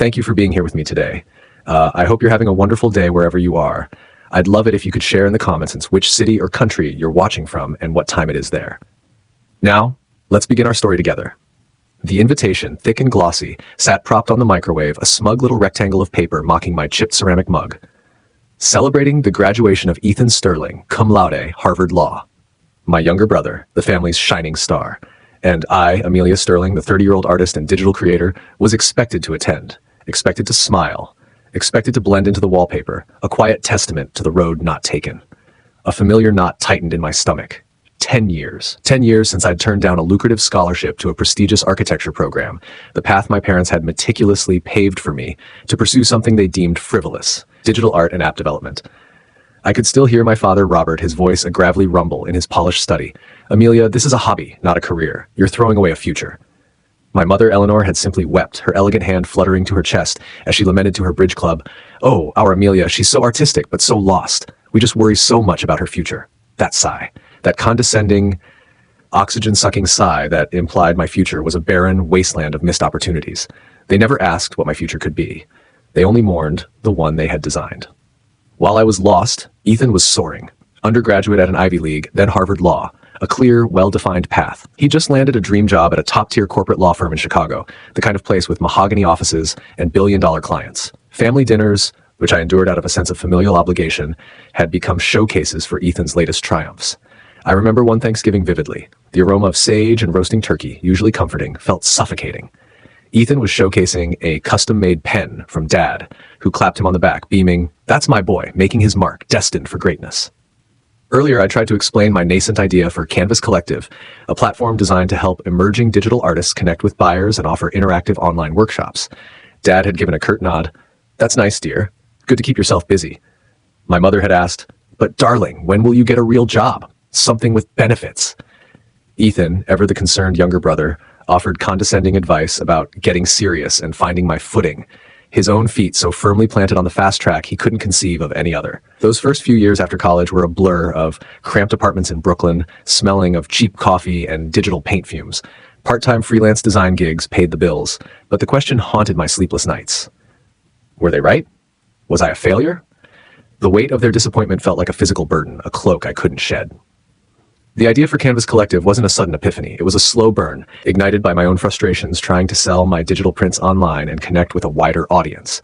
thank you for being here with me today. I hope you're having a wonderful day wherever you are. I'd love it if you could share in the comments which city or country you're watching from and what time it is there. Now, let's begin our story together. The invitation, thick and glossy, sat propped on the microwave, a smug little rectangle of paper mocking my chipped ceramic mug. Celebrating the graduation of Ethan Sterling, cum laude, Harvard Law. My younger brother, the family's shining star. And I, Amelia Sterling, the 30-year-old artist and digital creator, was expected to attend, expected to smile, expected to blend into the wallpaper, a quiet testament to the road not taken. A familiar knot tightened in my stomach. 10 years. 10 years since I'd turned down a lucrative scholarship to a prestigious architecture program, the path my parents had meticulously paved for me to pursue something they deemed frivolous, digital art and app development. I could still hear my father, Robert, his voice a gravelly rumble in his polished study. Amelia, this is a hobby, not a career. You're throwing away a future. My mother, Eleanor, had simply wept, her elegant hand fluttering to her chest as she lamented to her bridge club, "Oh, our Amelia, she's so artistic, but so lost. We just worry so much about her future." That sigh. That condescending, oxygen-sucking sigh that implied my future was a barren wasteland of missed opportunities. They never asked what my future could be. They only mourned the one they had designed. While I was lost, Ethan was soaring. Undergraduate at an Ivy League, then Harvard Law. A clear, well-defined path. He just landed a dream job at a top-tier corporate law firm in Chicago, the kind of place with mahogany offices and billion-dollar clients. Family dinners, which I endured out of a sense of familial obligation, had become showcases for Ethan's latest triumphs. I remember one Thanksgiving vividly. The aroma of sage and roasting turkey, usually comforting, felt suffocating. Ethan was showcasing a custom-made pen from Dad, who clapped him on the back, beaming, "That's my boy, making his mark, destined for greatness." Earlier, I tried to explain my nascent idea for Canvas Collective, a platform designed to help emerging digital artists connect with buyers and offer interactive online workshops. Dad had given a curt nod. "That's nice, dear. Good to keep yourself busy." My mother had asked, "But darling, when will you get a real job? Something with benefits." Ethan, ever the concerned younger brother, offered condescending advice about getting serious and finding my footing, his own feet so firmly planted on the fast track he couldn't conceive of any other. Those first few years after college were a blur of cramped apartments in Brooklyn, smelling of cheap coffee and digital paint fumes. Part-time freelance design gigs paid the bills, but the question haunted my sleepless nights. Were they right? Was I a failure? The weight of their disappointment felt like a physical burden, a cloak I couldn't shed. The idea for Canvas Collective wasn't a sudden epiphany. It was a slow burn, ignited by my own frustrations trying to sell my digital prints online and connect with a wider audience.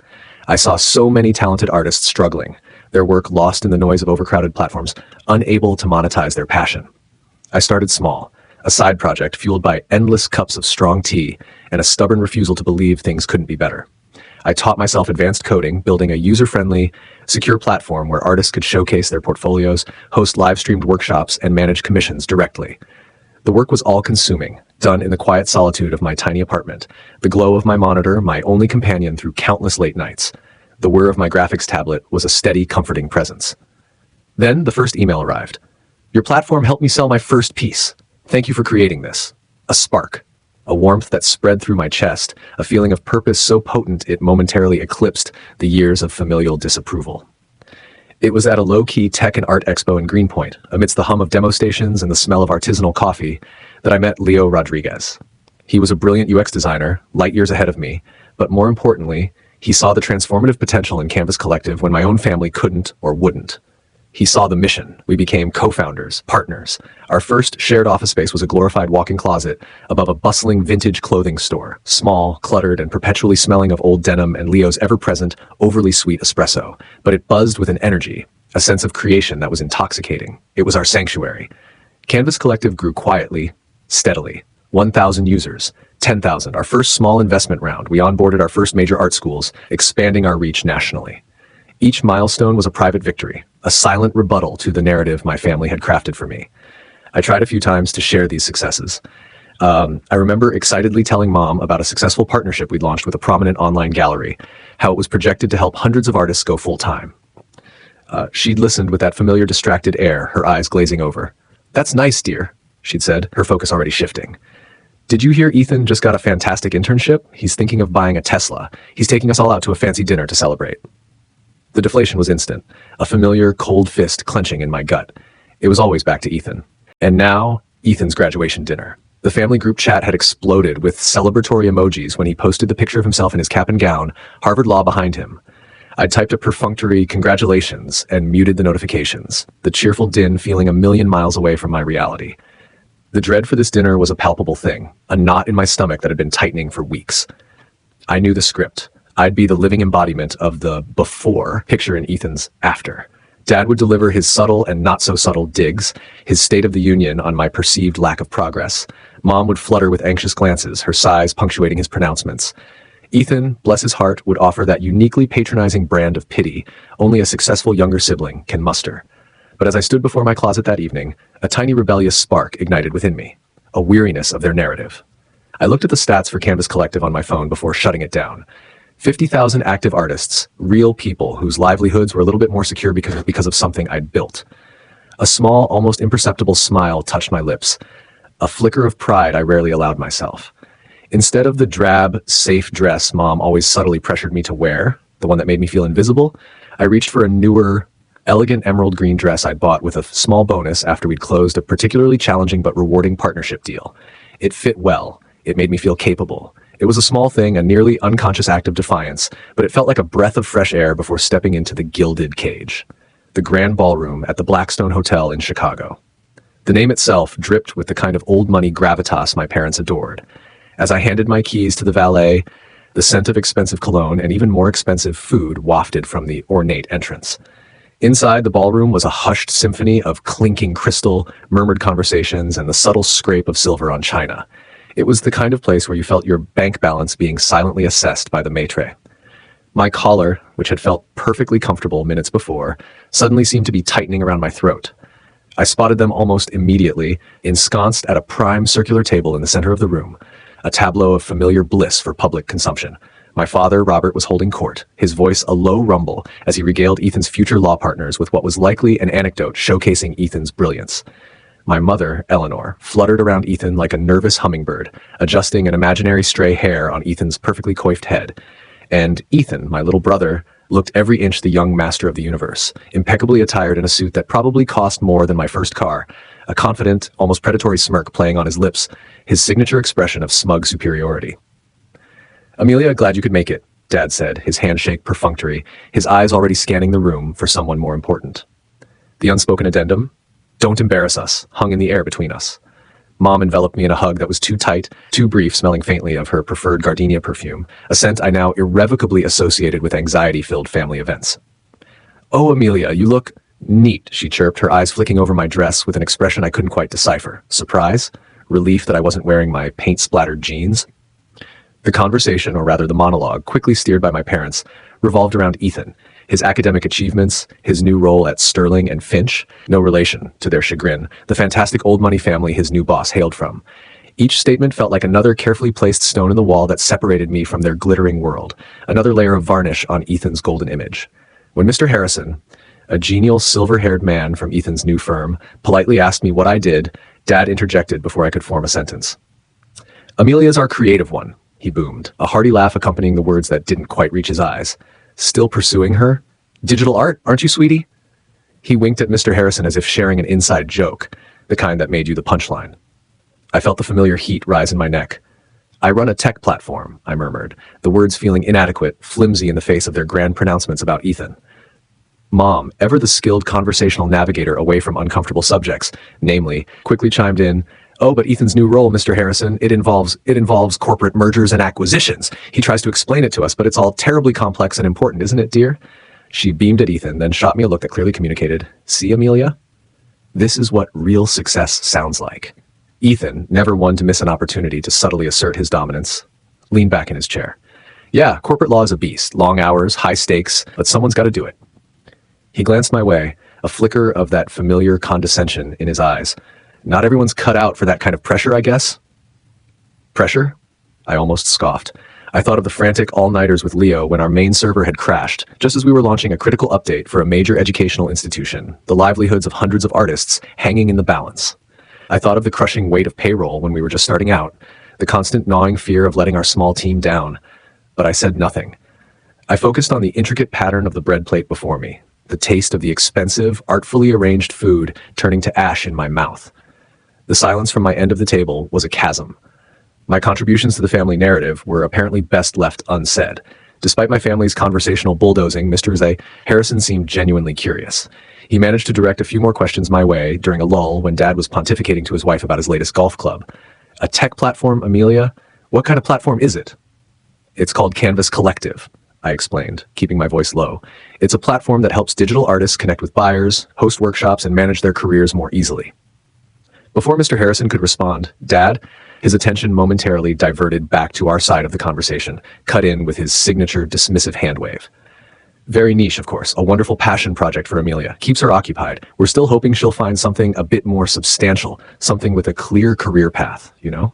I saw so many talented artists struggling, their work lost in the noise of overcrowded platforms, unable to monetize their passion. I started small, a side project fueled by endless cups of strong tea and a stubborn refusal to believe things couldn't be better. I taught myself advanced coding, building a user-friendly, secure platform where artists could showcase their portfolios, host live-streamed workshops, and manage commissions directly. The work was all-consuming, done in the quiet solitude of my tiny apartment, the glow of my monitor my only companion through countless late nights. The whir of my graphics tablet was a steady, comforting presence. Then the first email arrived. "Your platform helped me sell my first piece. Thank you for creating this." A spark. A warmth that spread through my chest, a feeling of purpose so potent it momentarily eclipsed the years of familial disapproval. It was at a low-key tech and art expo in Greenpoint, amidst the hum of demo stations and the smell of artisanal coffee, that I met Leo Rodriguez. He was a brilliant UX designer, light years ahead of me, but more importantly, he saw the transformative potential in Canvas Collective when my own family couldn't or wouldn't. He saw the mission. We became co-founders, partners. Our first shared office space was a glorified walk-in closet above a bustling vintage clothing store, small, cluttered, and perpetually smelling of old denim and Leo's ever-present, overly sweet espresso. But it buzzed with an energy, a sense of creation that was intoxicating. It was our sanctuary. Canvas Collective grew quietly, steadily. 1,000 users, 10,000, our first small investment round. We onboarded our first major art schools, expanding our reach nationally. Each milestone was a private victory, a silent rebuttal to the narrative my family had crafted for me. I tried a few times to share these successes. I remember excitedly telling Mom about a successful partnership we'd launched with a prominent online gallery, how it was projected to help hundreds of artists go full-time. She'd listened with that familiar distracted air, her eyes glazing over. "That's nice, dear," she'd said, her focus already shifting. "Did you hear Ethan just got a fantastic internship? He's thinking of buying a Tesla. He's taking us all out to a fancy dinner to celebrate." The deflation was instant, a familiar cold fist clenching in my gut. It was always back to Ethan. And now, Ethan's graduation dinner. The family group chat had exploded with celebratory emojis when he posted the picture of himself in his cap and gown, Harvard Law behind him. I typed a perfunctory congratulations and muted the notifications, the cheerful din feeling a million miles away from my reality. The dread for this dinner was a palpable thing, a knot in my stomach that had been tightening for weeks. I knew the script. I'd be the living embodiment of the before picture in Ethan's after. Dad would deliver his subtle and not so subtle digs, his state of the union on my perceived lack of progress. Mom would flutter with anxious glances, her sighs punctuating his pronouncements. Ethan, bless his heart, would offer that uniquely patronizing brand of pity only a successful younger sibling can muster. But as I stood before my closet that evening, a tiny rebellious spark ignited within me, a weariness of their narrative. I looked at the stats for Canvas Collective on my phone before shutting it down. 50,000 active artists, real people whose livelihoods were a little bit more secure because of something I'd built. A small, almost imperceptible smile touched my lips, a flicker of pride I rarely allowed myself. Instead of the drab, safe dress Mom always subtly pressured me to wear, the one that made me feel invisible, I reached for a newer, elegant emerald green dress I'd bought with a small bonus after we'd closed a particularly challenging but rewarding partnership deal. It fit well. It made me feel capable. It was a small thing, a nearly unconscious act of defiance, but it felt like a breath of fresh air before stepping into the gilded cage. The Grand Ballroom at the Blackstone Hotel in Chicago. The name itself dripped with the kind of old money gravitas my parents adored. As I handed my keys to the valet, the scent of expensive cologne and even more expensive food wafted from the ornate entrance. Inside the ballroom was a hushed symphony of clinking crystal, murmured conversations, and the subtle scrape of silver on china. It was the kind of place where you felt your bank balance being silently assessed by the maitre. My collar, which had felt perfectly comfortable minutes before, suddenly seemed to be tightening around my throat. I spotted them almost immediately, ensconced at a prime circular table in the center of the room, a tableau of familiar bliss for public consumption. My father, Robert, was holding court, his voice a low rumble as he regaled Ethan's future law partners with what was likely an anecdote showcasing Ethan's brilliance. My mother, Eleanor, fluttered around Ethan like a nervous hummingbird, adjusting an imaginary stray hair on Ethan's perfectly coiffed head. And Ethan, my little brother, looked every inch the young master of the universe, impeccably attired in a suit that probably cost more than my first car, a confident, almost predatory smirk playing on his lips, his signature expression of smug superiority. "Amelia, glad you could make it," Dad said, his handshake perfunctory, his eyes already scanning the room for someone more important. The unspoken addendum, "Don't embarrass us," hung in the air between us. Mom enveloped me in a hug that was too tight, too brief, smelling faintly of her preferred gardenia perfume, a scent I now irrevocably associated with anxiety-filled family events. "Oh, Amelia, you look neat," she chirped, her eyes flicking over my dress with an expression I couldn't quite decipher. Surprise? Relief that I wasn't wearing my paint-splattered jeans? The conversation, or rather the monologue, quickly steered by my parents, revolved around Ethan, his academic achievements, his new role at Sterling and Finch, no relation, to their chagrin, the fantastic old money family his new boss hailed from. Each statement felt like another carefully placed stone in the wall that separated me from their glittering world, another layer of varnish on Ethan's golden image. When Mr. Harrison, a genial silver-haired man from Ethan's new firm, politely asked me what I did, Dad interjected before I could form a sentence. "Amelia's our creative one," he boomed, a hearty laugh accompanying the words that didn't quite reach his eyes. "Still pursuing her? Digital art, aren't you, sweetie?" He winked at Mr. Harrison as if sharing an inside joke, the kind that made you the punchline. I felt the familiar heat rise in my neck. "I run a tech platform," I murmured, the words feeling inadequate, flimsy in the face of their grand pronouncements about Ethan. Mom, ever the skilled conversational navigator away from uncomfortable subjects, namely, quickly chimed in, "Oh, but Ethan's new role, Mr. Harrison, it involves corporate mergers and acquisitions. He tries to explain it to us, but it's all terribly complex and important, isn't it, dear?" She beamed at Ethan, then shot me a look that clearly communicated, "See, Amelia? This is what real success sounds like." Ethan, never one to miss an opportunity to subtly assert his dominance, leaned back in his chair. "Yeah, corporate law is a beast. Long hours, high stakes, but someone's got to do it." He glanced my way, a flicker of that familiar condescension in his eyes. "Not everyone's cut out for that kind of pressure, I guess." "Pressure?" I almost scoffed. I thought of the frantic all-nighters with Leo when our main server had crashed, just as we were launching a critical update for a major educational institution, the livelihoods of hundreds of artists hanging in the balance. I thought of the crushing weight of payroll when we were just starting out, the constant gnawing fear of letting our small team down. But I said nothing. I focused on the intricate pattern of the bread plate before me, the taste of the expensive, artfully arranged food turning to ash in my mouth. The silence from my end of the table was a chasm. My contributions to the family narrative were apparently best left unsaid. Despite my family's conversational bulldozing, Mr. Harrison seemed genuinely curious. He managed to direct a few more questions my way during a lull when Dad was pontificating to his wife about his latest golf club. A tech platform, Amelia? What kind of platform is it? It's called Canvas Collective, I explained, keeping my voice low. It's a platform that helps digital artists connect with buyers, host workshops, and manage their careers more easily. Before Mr. Harrison could respond, Dad, his attention momentarily diverted back to our side of the conversation, cut in with his signature dismissive hand wave. Very niche, of course, a wonderful passion project for Amelia. Keeps her occupied. We're still hoping she'll find something a bit more substantial, something with a clear career path, you know?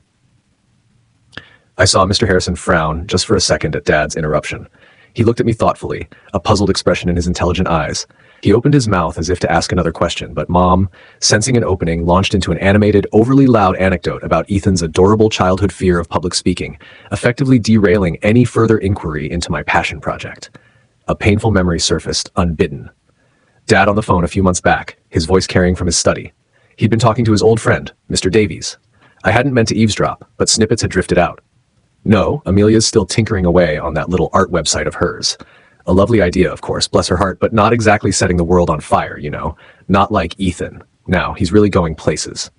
I saw Mr. Harrison frown just for a second at Dad's interruption. He looked at me thoughtfully, a puzzled expression in his intelligent eyes. He opened his mouth as if to ask another question, but Mom, sensing an opening, launched into an animated, overly loud anecdote about Ethan's adorable childhood fear of public speaking, effectively derailing any further inquiry into my passion project. A painful memory surfaced, unbidden. Dad on the phone a few months back, his voice carrying from his study. He'd been talking to his old friend, Mr. Davies. I hadn't meant to eavesdrop, but snippets had drifted out. No, Amelia's still tinkering away on that little art website of hers. A lovely idea, of course, bless her heart, but not exactly setting the world on fire, you know? Not like Ethan. Now, he's really going places.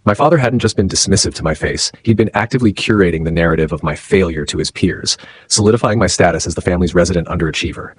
My father hadn't just been dismissive to my face, he'd been actively curating the narrative of my failure to his peers, solidifying my status as the family's resident underachiever.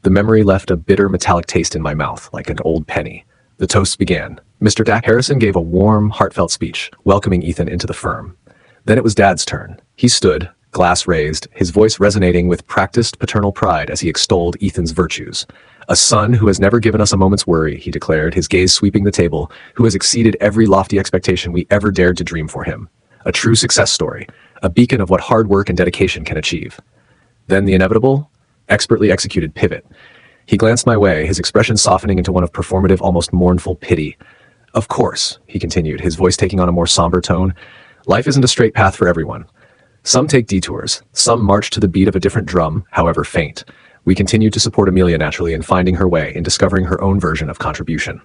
The memory left a bitter metallic taste in my mouth, like an old penny. The toasts began. Mr. Harrison gave a warm, heartfelt speech, welcoming Ethan into the firm. Then it was Dad's turn. He stood, glass raised, his voice resonating with practiced paternal pride as he extolled Ethan's virtues. A son who has never given us a moment's worry, he declared, his gaze sweeping the table, who has exceeded every lofty expectation we ever dared to dream for him. A true success story, a beacon of what hard work and dedication can achieve. Then the inevitable, expertly executed pivot. He glanced my way, his expression softening into one of performative, almost mournful pity. Of course, he continued, his voice taking on a more somber tone, life isn't a straight path for everyone. Some take detours, some march to the beat of a different drum, however faint. We continued to support Amelia naturally in finding her way, in discovering her own version of contribution.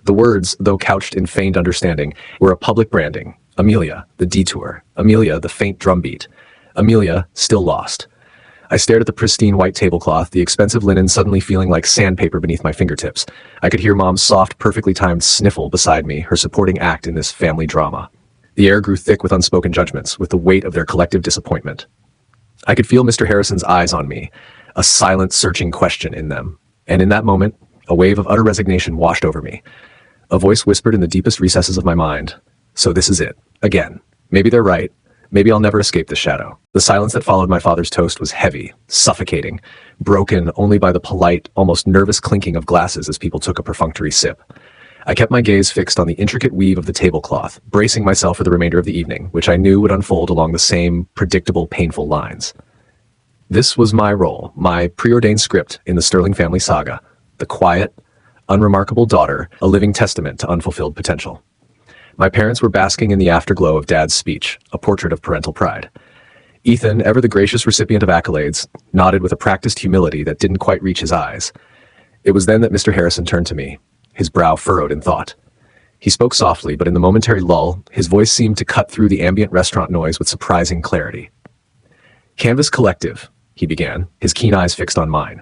The words, though couched in feigned understanding, were a public branding. Amelia, the detour. Amelia, the faint drumbeat. Amelia, still lost. I stared at the pristine white tablecloth, the expensive linen suddenly feeling like sandpaper beneath my fingertips. I could hear Mom's soft, perfectly timed sniffle beside me, her supporting act in this family drama. The air grew thick with unspoken judgments, with the weight of their collective disappointment. I could feel Mr. Harrison's eyes on me, a silent, searching question in them. And in that moment, a wave of utter resignation washed over me. A voice whispered in the deepest recesses of my mind, "So this is it. Again. Maybe they're right. Maybe I'll never escape the shadow." The silence that followed my father's toast was heavy, suffocating, broken only by the polite, almost nervous clinking of glasses as people took a perfunctory sip. I kept my gaze fixed on the intricate weave of the tablecloth, bracing myself for the remainder of the evening, which I knew would unfold along the same predictable, painful lines. This was my role, my preordained script in the Sterling family saga, the quiet, unremarkable daughter, a living testament to unfulfilled potential. My parents were basking in the afterglow of Dad's speech, a portrait of parental pride. Ethan, ever the gracious recipient of accolades, nodded with a practiced humility that didn't quite reach his eyes. It was then that Mr. Harrison turned to me, his brow furrowed in thought. He spoke softly, but in the momentary lull, his voice seemed to cut through the ambient restaurant noise with surprising clarity. "Canvas Collective," he began, his keen eyes fixed on mine.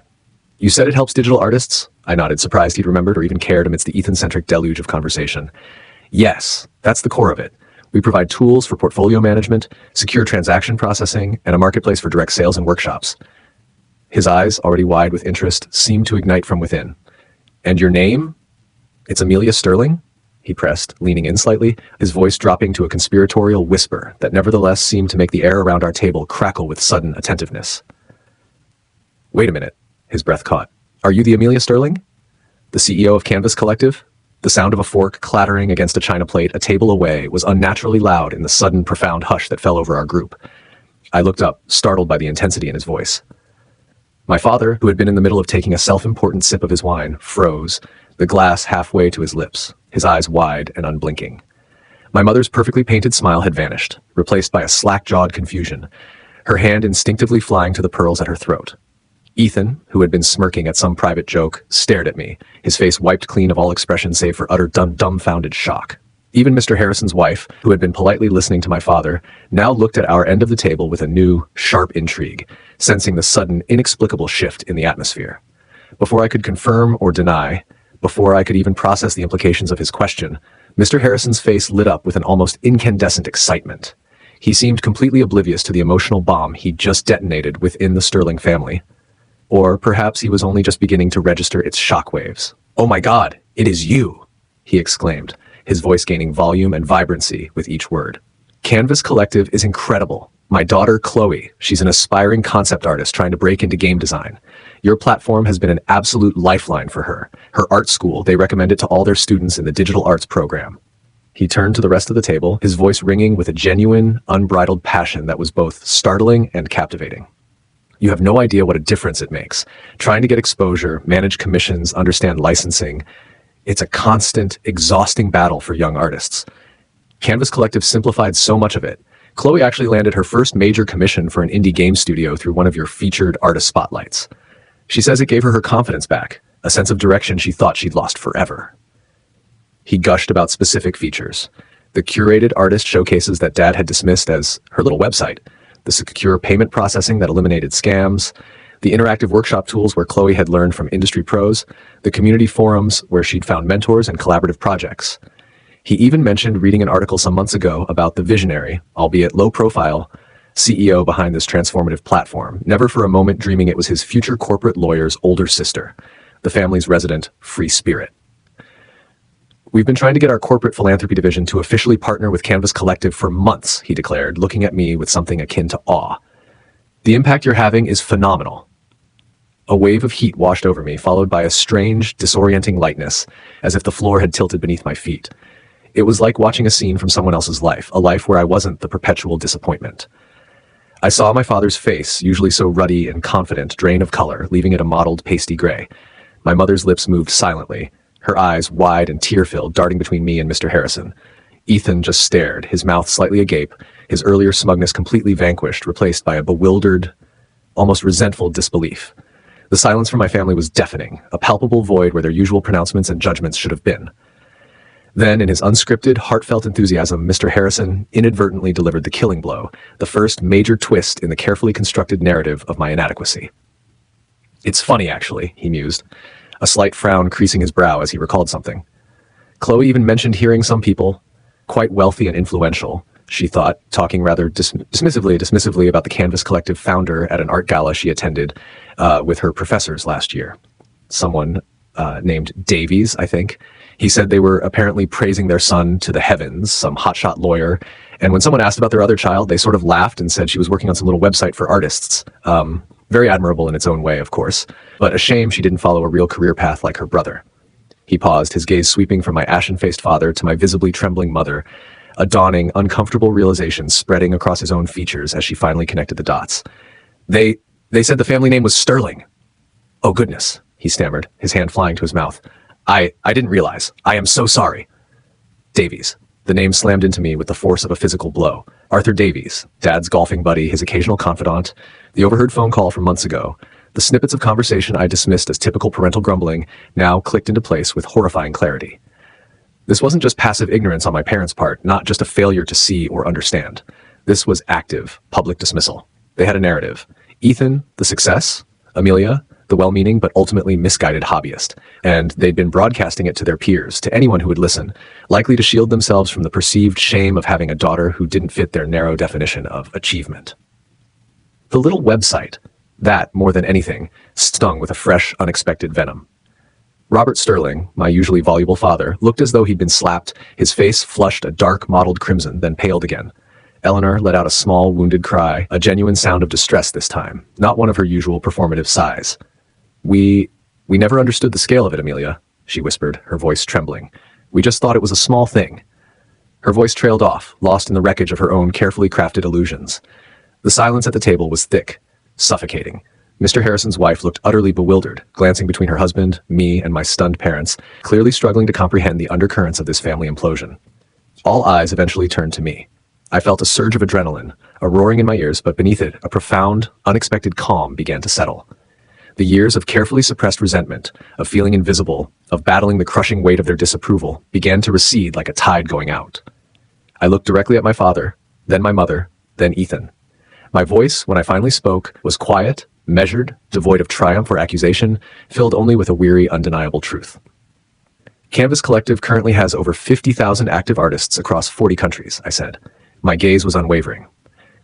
"You said it helps digital artists?" I nodded, surprised he'd remembered or even cared amidst the Ethan-centric deluge of conversation. "Yes, that's the core of it. We provide tools for portfolio management, secure transaction processing, and a marketplace for direct sales and workshops." His eyes, already wide with interest, seemed to ignite from within. "And your name? It's Amelia Sterling?" he pressed, leaning in slightly, his voice dropping to a conspiratorial whisper that nevertheless seemed to make the air around our table crackle with sudden attentiveness. "Wait a minute," his breath caught. "Are you the Amelia Sterling? The CEO of Canvas Collective?" The sound of a fork clattering against a china plate a table away was unnaturally loud in the sudden, profound hush that fell over our group. I looked up, startled by the intensity in his voice. My father, who had been in the middle of taking a self-important sip of his wine, froze, the glass halfway to his lips, his eyes wide and unblinking. My mother's perfectly painted smile had vanished, replaced by a slack-jawed confusion, her hand instinctively flying to the pearls at her throat. Ethan, who had been smirking at some private joke, stared at me, his face wiped clean of all expression save for utter dumbfounded shock. Even Mr. Harrison's wife, who had been politely listening to my father, now looked at our end of the table with a new, sharp intrigue, sensing the sudden, inexplicable shift in the atmosphere. Before I could confirm or deny, before I could even process the implications of his question, Mr. Harrison's face lit up with an almost incandescent excitement. He seemed completely oblivious to the emotional bomb he'd just detonated within the Sterling family. Or perhaps he was only just beginning to register its shockwaves. "Oh my God, it is you!" he exclaimed, his voice gaining volume and vibrancy with each word. "Canvas Collective is incredible. My daughter, Chloe, she's an aspiring concept artist trying to break into game design. Your platform has been an absolute lifeline for her. Her art school, they recommend it to all their students in the digital arts program." He turned to the rest of the table, his voice ringing with a genuine, unbridled passion that was both startling and captivating. "You have no idea what a difference it makes. Trying to get exposure, manage commissions, understand licensing. It's a constant, exhausting battle for young artists. Canvas Collective simplified so much of it. Chloe actually landed her first major commission for an indie game studio through one of your featured artist spotlights. She says it gave her confidence back, a sense of direction she thought she'd lost forever." He gushed about specific features. The curated artist showcases that Dad had dismissed as her little website, the secure payment processing that eliminated scams, the interactive workshop tools where Chloe had learned from industry pros, the community forums where she'd found mentors and collaborative projects. He even mentioned reading an article some months ago about the visionary, albeit low-profile, CEO behind this transformative platform, never for a moment dreaming it was his future corporate lawyer's older sister, the family's resident free spirit. "We've been trying to get our corporate philanthropy division to officially partner with Canvas Collective for months," he declared, looking at me with something akin to awe. "The impact you're having is phenomenal." A wave of heat washed over me, followed by a strange, disorienting lightness, as if the floor had tilted beneath my feet. It was like watching a scene from someone else's life, a life where I wasn't the perpetual disappointment. I saw my father's face, usually so ruddy and confident, drain of color, leaving it a mottled, pasty gray. My mother's lips moved silently, her eyes wide and tear-filled, darting between me and Mr. Harrison. Ethan just stared, his mouth slightly agape, his earlier smugness completely vanquished, replaced by a bewildered, almost resentful disbelief. The silence from my family was deafening, a palpable void where their usual pronouncements and judgments should have been. Then, in his unscripted, heartfelt enthusiasm, Mr. Harrison inadvertently delivered the killing blow, the first major twist in the carefully constructed narrative of my inadequacy. "It's funny, actually," he mused, a slight frown creasing his brow as he recalled something. "Chloe even mentioned hearing some people, quite wealthy and influential, she thought, talking rather dismissively about the Canvas Collective founder at an art gala she attended with her professors last year. Someone named Davies, I think. He said they were apparently praising their son to the heavens, some hotshot lawyer, and when someone asked about their other child, they sort of laughed and said she was working on some little website for artists. Very admirable in its own way, of course, but a shame she didn't follow a real career path like her brother." He paused, his gaze sweeping from my ashen-faced father to my visibly trembling mother, a dawning, uncomfortable realization spreading across his own features as she finally connected the dots. They said the family name was Sterling." "Oh goodness," he stammered, his hand flying to his mouth. I didn't realize. I am so sorry." Davies. The name slammed into me with the force of a physical blow. Arthur Davies, Dad's golfing buddy, his occasional confidant, the overheard phone call from months ago. The snippets of conversation I dismissed as typical parental grumbling now clicked into place with horrifying clarity. This wasn't just passive ignorance on my parents' part, not just a failure to see or understand. This was active, public dismissal. They had a narrative. Ethan, the success. Amelia, the well-meaning but ultimately misguided hobbyist. And they'd been broadcasting it to their peers, to anyone who would listen, likely to shield themselves from the perceived shame of having a daughter who didn't fit their narrow definition of achievement. The little website, that, more than anything, stung with a fresh, unexpected venom. Robert Sterling, my usually voluble father, looked as though he'd been slapped, his face flushed a dark, mottled crimson, then paled again. Eleanor let out a small, wounded cry, a genuine sound of distress this time, not one of her usual performative sighs. We never understood the scale of it, Amelia," she whispered, her voice trembling. "We just thought it was a small thing." Her voice trailed off, lost in the wreckage of her own carefully crafted illusions. The silence at the table was thick, suffocating. Mr. Harrison's wife looked utterly bewildered, glancing between her husband, me, and my stunned parents, clearly struggling to comprehend the undercurrents of this family implosion. All eyes eventually turned to me. I felt a surge of adrenaline, a roaring in my ears, but beneath it, a profound, unexpected calm began to settle. The years of carefully suppressed resentment, of feeling invisible, of battling the crushing weight of their disapproval, began to recede like a tide going out. I looked directly at my father, then my mother, then Ethan. My voice, when I finally spoke, was quiet, measured, devoid of triumph or accusation, filled only with a weary, undeniable truth. Canvas Collective currently has over 50,000 active artists across 40 countries, I said. My gaze was unwavering.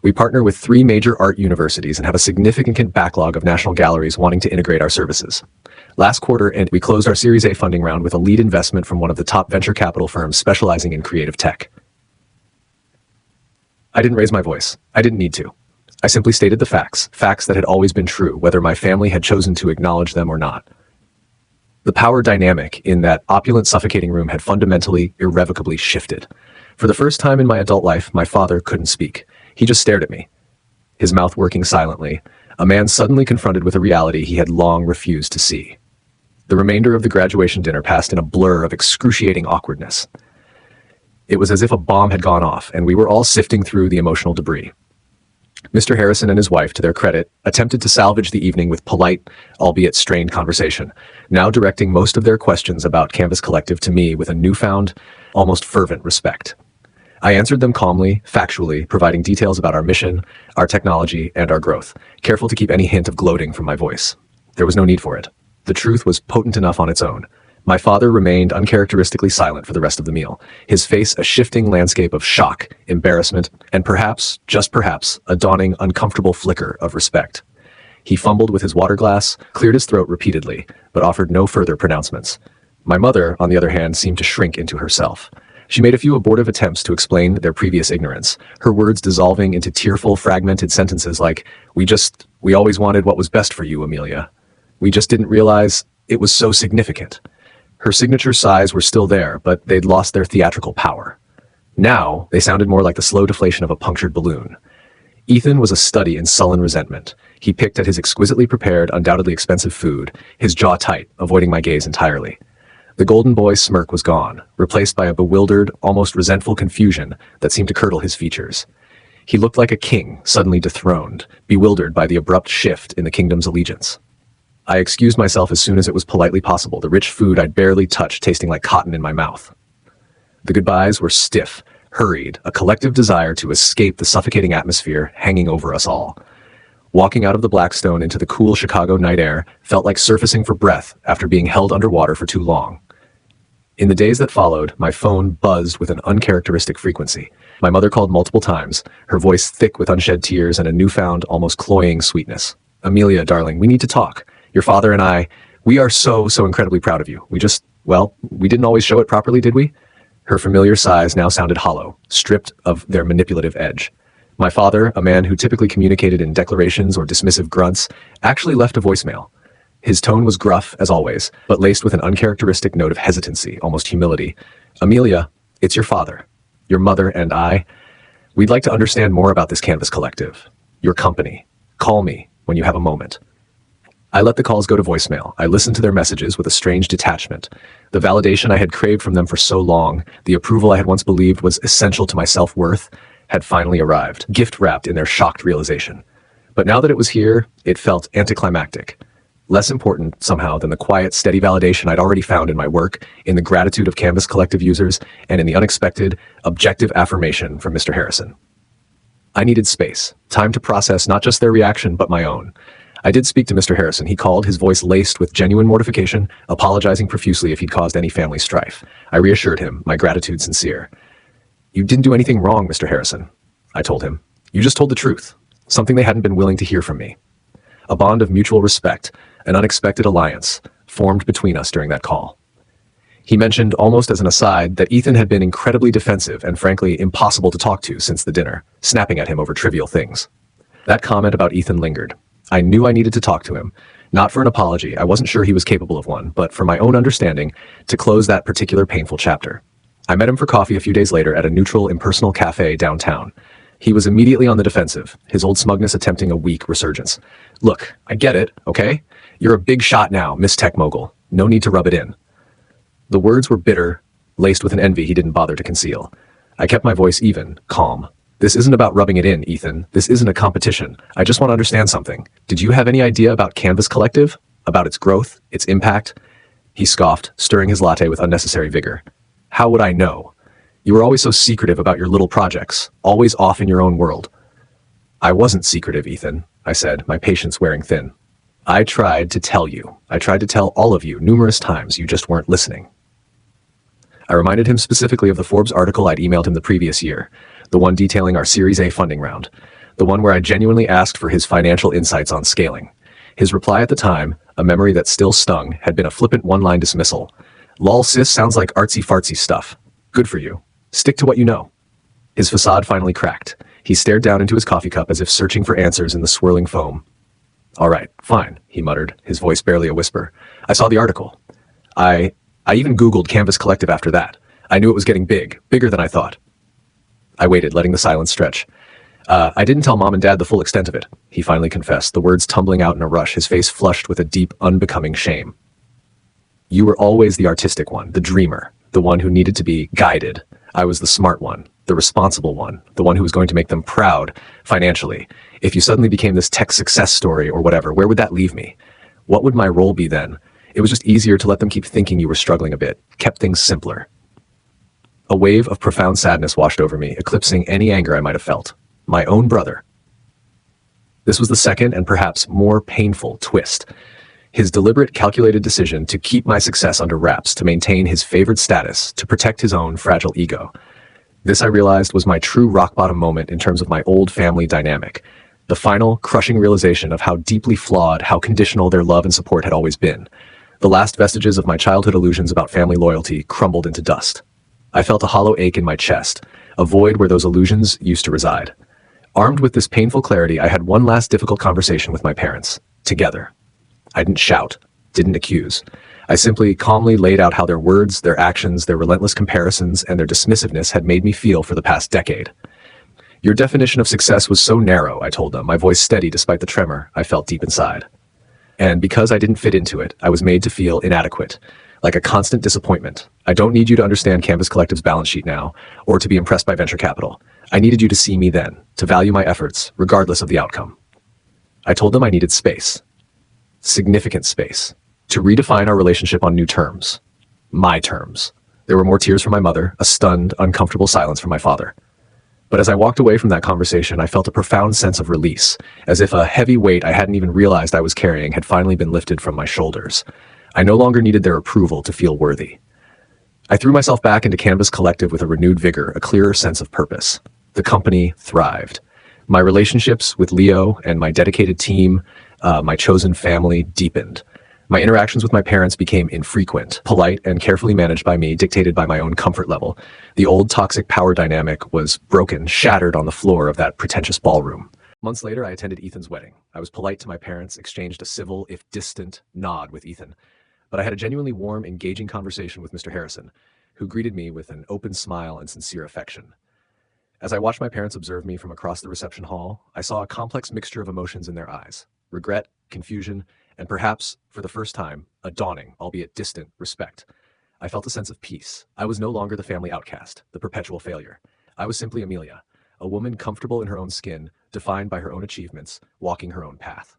We partner with 3 major art universities and have a significant backlog of national galleries wanting to integrate our services. Last quarter, we closed our Series A funding round with a lead investment from one of the top venture capital firms specializing in creative tech. I didn't raise my voice. I didn't need to. I simply stated the facts that had always been true, whether my family had chosen to acknowledge them or not. The power dynamic in that opulent, suffocating room had fundamentally, irrevocably shifted. For the first time in my adult life, my father couldn't speak. He just stared at me, his mouth working silently, a man suddenly confronted with a reality he had long refused to see. The remainder of the graduation dinner passed in a blur of excruciating awkwardness. It was as if a bomb had gone off, and we were all sifting through the emotional debris. Mr. Harrison and his wife, to their credit, attempted to salvage the evening with polite, albeit strained conversation, now directing most of their questions about Canvas Collective to me with a newfound, almost fervent respect. I answered them calmly, factually, providing details about our mission, our technology, and our growth, careful to keep any hint of gloating from my voice. There was no need for it. The truth was potent enough on its own. My father remained uncharacteristically silent for the rest of the meal, his face a shifting landscape of shock, embarrassment, and perhaps, just perhaps, a dawning, uncomfortable flicker of respect. He fumbled with his water glass, cleared his throat repeatedly, but offered no further pronouncements. My mother, on the other hand, seemed to shrink into herself. She made a few abortive attempts to explain their previous ignorance, her words dissolving into tearful, fragmented sentences like, we always wanted what was best for you, Amelia. We just didn't realize it was so significant. Her signature sighs were still there, but they'd lost their theatrical power. Now, they sounded more like the slow deflation of a punctured balloon. Ethan was a study in sullen resentment. He picked at his exquisitely prepared, undoubtedly expensive food, his jaw tight, avoiding my gaze entirely. The golden boy's smirk was gone, replaced by a bewildered, almost resentful confusion that seemed to curdle his features. He looked like a king suddenly dethroned, bewildered by the abrupt shift in the kingdom's allegiance. I excused myself as soon as it was politely possible, the rich food I'd barely touched tasting like cotton in my mouth. The goodbyes were stiff, hurried, a collective desire to escape the suffocating atmosphere hanging over us all. Walking out of the Blackstone into the cool Chicago night air felt like surfacing for breath after being held underwater for too long. In the days that followed, my phone buzzed with an uncharacteristic frequency. My mother called multiple times, her voice thick with unshed tears and a newfound, almost cloying sweetness. Amelia, darling, we need to talk. Your father and I, we are so incredibly proud of you. We didn't always show it properly, did we? Her familiar sighs now sounded hollow, stripped of their manipulative edge. My father, a man who typically communicated in declarations or dismissive grunts, actually left a voicemail. His tone was gruff, as always, but laced with an uncharacteristic note of hesitancy, almost humility. Amelia, it's your father. Your mother and I. We'd like to understand more about this Canvas Collective. Your company. Call me when you have a moment. I let the calls go to voicemail. I listened to their messages with a strange detachment. The validation I had craved from them for so long, the approval I had once believed was essential to my self-worth, had finally arrived, gift-wrapped in their shocked realization. But now that it was here, it felt anticlimactic. Less important, somehow, than the quiet, steady validation I'd already found in my work, in the gratitude of Canvas Collective users, and in the unexpected, objective affirmation from Mr. Harrison. I needed space, time to process not just their reaction, but my own. I did speak to Mr. Harrison. He called, his voice laced with genuine mortification, apologizing profusely if he'd caused any family strife. I reassured him, my gratitude sincere. You didn't do anything wrong, Mr. Harrison, I told him. You just told the truth, something they hadn't been willing to hear from me. A bond of mutual respect, an unexpected alliance, formed between us during that call. He mentioned, almost as an aside, that Ethan had been incredibly defensive and frankly impossible to talk to since the dinner, snapping at him over trivial things. That comment about Ethan lingered. I knew I needed to talk to him, not for an apology, I wasn't sure he was capable of one, but for my own understanding, to close that particular painful chapter. I met him for coffee a few days later at a neutral, impersonal cafe downtown. He was immediately on the defensive, his old smugness attempting a weak resurgence. Look, I get it, okay? You're a big shot now, Miss Tech Mogul. No need to rub it in. The words were bitter, laced with an envy he didn't bother to conceal. I kept my voice even, calm. This isn't about rubbing it in, Ethan. This isn't a competition. I just want to understand something. Did you have any idea about Canvas Collective? About its growth? Its impact? He scoffed, stirring his latte with unnecessary vigor. How would I know? You were always so secretive about your little projects, always off in your own world. I wasn't secretive, Ethan, I said, my patience wearing thin. I tried to tell you. I tried to tell all of you numerous times. You just weren't listening. I reminded him specifically of the Forbes article I'd emailed him the previous year, the one detailing our Series A funding round, the one where I genuinely asked for his financial insights on scaling. His reply at the time, a memory that still stung, had been a flippant one-line dismissal. Lol sis, sounds like artsy-fartsy stuff. Good for you. Stick to what you know. His facade finally cracked. He stared down into his coffee cup as if searching for answers in the swirling foam. All right, fine, he muttered, his voice barely a whisper. I saw the article. I even Googled Canvas Collective after that. I knew it was getting big, bigger than I thought. I waited, letting the silence stretch. I didn't tell Mom and Dad the full extent of it, he finally confessed, the words tumbling out in a rush, his face flushed with a deep, unbecoming shame. You were always the artistic one, the dreamer, the one who needed to be guided. I was the smart one, the responsible one, the one who was going to make them proud financially. If you suddenly became this tech success story or whatever, where would that leave me? What would my role be then? It was just easier to let them keep thinking you were struggling a bit, kept things simpler. A wave of profound sadness washed over me, eclipsing any anger I might have felt. My own brother. This was the second and perhaps more painful twist. His deliberate, calculated decision to keep my success under wraps, to maintain his favored status, to protect his own fragile ego. This, I realized, was my true rock-bottom moment in terms of my old family dynamic. The final, crushing realization of how deeply flawed, how conditional their love and support had always been. The last vestiges of my childhood illusions about family loyalty crumbled into dust. I felt a hollow ache in my chest, a void where those illusions used to reside. Armed with this painful clarity, I had one last difficult conversation with my parents, together. I didn't shout, didn't accuse. I simply calmly laid out how their words, their actions, their relentless comparisons, and their dismissiveness had made me feel for the past decade. Your definition of success was so narrow, I told them, my voice steady despite the tremor I felt deep inside. And because I didn't fit into it, I was made to feel inadequate, like a constant disappointment. I don't need you to understand Canvas Collective's balance sheet now, or to be impressed by venture capital. I needed you to see me then, to value my efforts, regardless of the outcome. I told them I needed space. Significant space. To redefine our relationship on new terms. My terms. There were more tears from my mother, a stunned, uncomfortable silence from my father. But as I walked away from that conversation, I felt a profound sense of release, as if a heavy weight I hadn't even realized I was carrying had finally been lifted from my shoulders. I no longer needed their approval to feel worthy. I threw myself back into Canvas Collective with a renewed vigor, a clearer sense of purpose. The company thrived. My relationships with Leo and my dedicated team, my chosen family, deepened. My interactions with my parents became infrequent, polite, and carefully managed by me, dictated by my own comfort level. The old toxic power dynamic was broken, shattered on the floor of that pretentious ballroom. Months later, I attended Ethan's wedding. I was polite to my parents, exchanged a civil, if distant, nod with Ethan. But I had a genuinely warm, engaging conversation with Mr. Harrison, who greeted me with an open smile and sincere affection. As I watched my parents observe me from across the reception hall, I saw a complex mixture of emotions in their eyes. Regret, confusion, and perhaps, for the first time, a dawning, albeit distant, respect. I felt a sense of peace. I was no longer the family outcast, the perpetual failure. I was simply Amelia, a woman comfortable in her own skin, defined by her own achievements, walking her own path.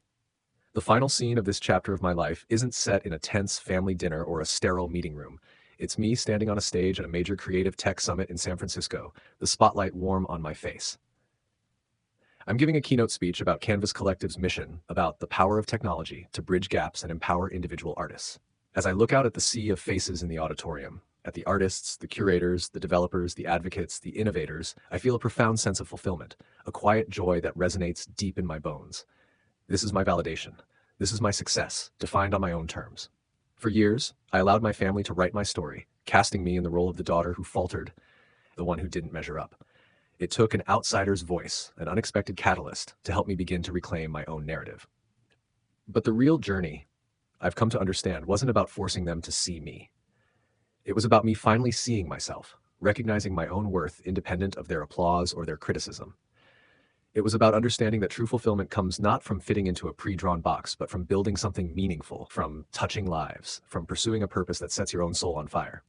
The final scene of this chapter of my life isn't set in a tense family dinner or a sterile meeting room. It's me standing on a stage at a major creative tech summit in San Francisco, the spotlight warm on my face. I'm giving a keynote speech about Canvas Collective's mission, about the power of technology to bridge gaps and empower individual artists. As I look out at the sea of faces in the auditorium, at the artists, the curators, the developers, the advocates, the innovators, I feel a profound sense of fulfillment, a quiet joy that resonates deep in my bones. This is my validation. This is my success, defined on my own terms. For years, I allowed my family to write my story, casting me in the role of the daughter who faltered, the one who didn't measure up. It took an outsider's voice, an unexpected catalyst, to help me begin to reclaim my own narrative. But the real journey, I've come to understand, wasn't about forcing them to see me. It was about me finally seeing myself, recognizing my own worth independent of their applause or their criticism. It was about understanding that true fulfillment comes not from fitting into a pre-drawn box, but from building something meaningful, from touching lives, from pursuing a purpose that sets your own soul on fire.